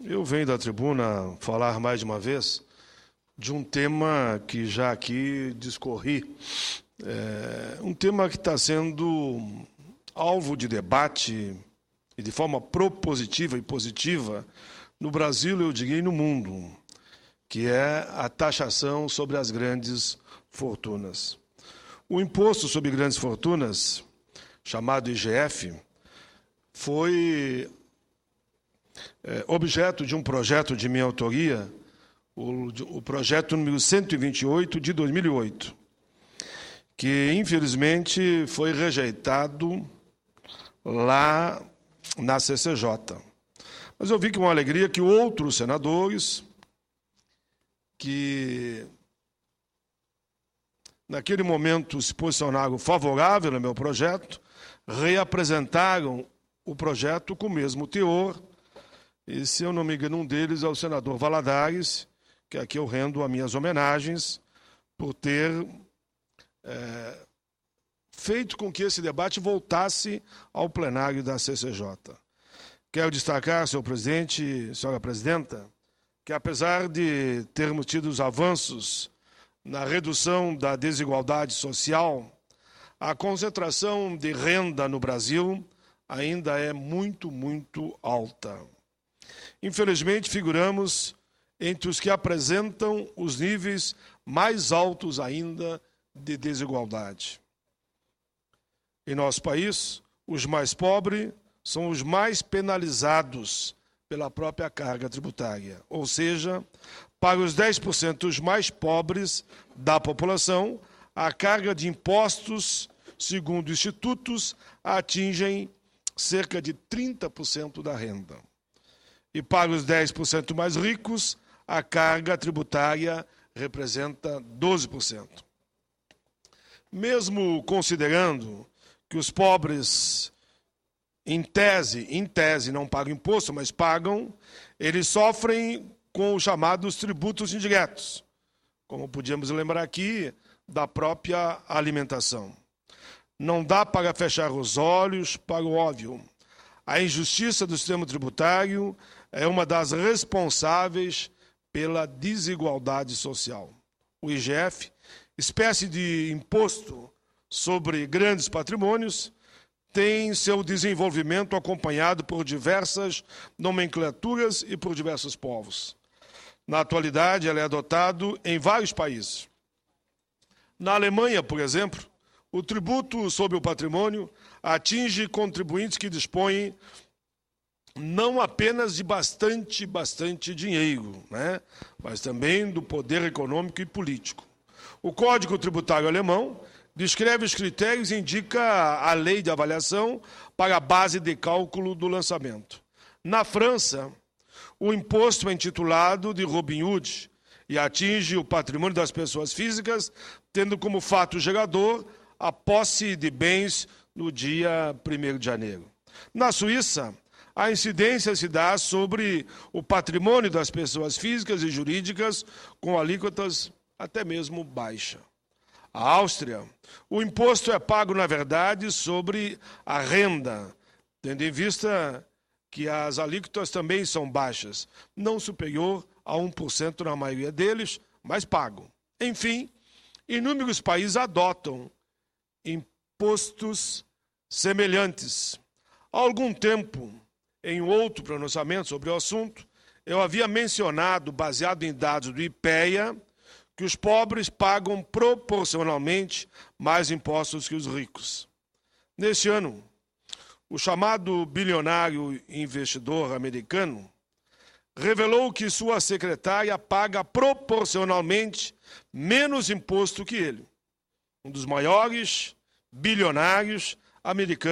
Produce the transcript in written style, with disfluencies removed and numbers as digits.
Eu venho da tribuna falar mais de uma vez de um tema que já aqui discorri. Um tema que está sendo alvo de debate e de forma propositiva e positiva no Brasil, eu diria, e no mundo, que é a taxação sobre as grandes fortunas. O imposto sobre grandes fortunas, chamado IGF, foi objeto de um projeto de minha autoria, o projeto número 128 de 2008, que, infelizmente, foi rejeitado lá na CCJ. Mas eu vi com alegria que outros senadores, que naquele momento se posicionaram favorável ao meu projeto, reapresentaram o projeto com o mesmo teor. E, se eu não me engano, um deles é o senador Valadares, que aqui eu rendo as minhas homenagens por ter feito com que esse debate voltasse ao plenário da CCJ. Quero destacar, senhor presidente, senhora presidenta, que apesar de termos tido os avanços na redução da desigualdade social, a concentração de renda no Brasil ainda é muito, muito alta. Infelizmente, figuramos entre os que apresentam os níveis mais altos ainda de desigualdade. Em nosso país, os mais pobres são os mais penalizados pela própria carga tributária, ou seja, para os 10% mais pobres da população, a carga de impostos, segundo institutos, atingem cerca de 30% da renda. E para os 10% mais ricos, a carga tributária representa 12%. Mesmo considerando que os pobres, em tese não pagam imposto, mas pagam, eles sofrem com os chamados tributos indiretos, como podíamos lembrar aqui da própria alimentação. Não dá para fechar os olhos para o óbvio. A injustiça do sistema tributário é uma das responsáveis pela desigualdade social. O IGF, espécie de imposto sobre grandes patrimônios, tem seu desenvolvimento acompanhado por diversas nomenclaturas e por diversos povos. Na atualidade, ele é adotado em vários países. Na Alemanha, por exemplo, o tributo sobre o patrimônio atinge contribuintes que dispõem não apenas de bastante dinheiro, mas também do poder econômico e político. O Código Tributário alemão descreve os critérios e indica a lei de avaliação para a base de cálculo do lançamento. Na França, o imposto é intitulado de Robin Hood e atinge o patrimônio das pessoas físicas, tendo como fato gerador a posse de bens no dia 1º de janeiro. Na Suíça, a incidência se dá sobre o patrimônio das pessoas físicas e jurídicas com alíquotas até mesmo baixa. A Áustria, o imposto é pago, na verdade, sobre a renda, tendo em vista que as alíquotas também são baixas, não superior a 1% na maioria deles, mas pagam. Enfim, inúmeros países adotam impostos semelhantes. Há algum tempo, em outro pronunciamento sobre o assunto, eu havia mencionado, baseado em dados do IPEA, que os pobres pagam proporcionalmente mais impostos que os ricos. Neste ano, o chamado bilionário investidor americano revelou que sua secretária paga proporcionalmente menos imposto que ele, um dos maiores bilionários americanos.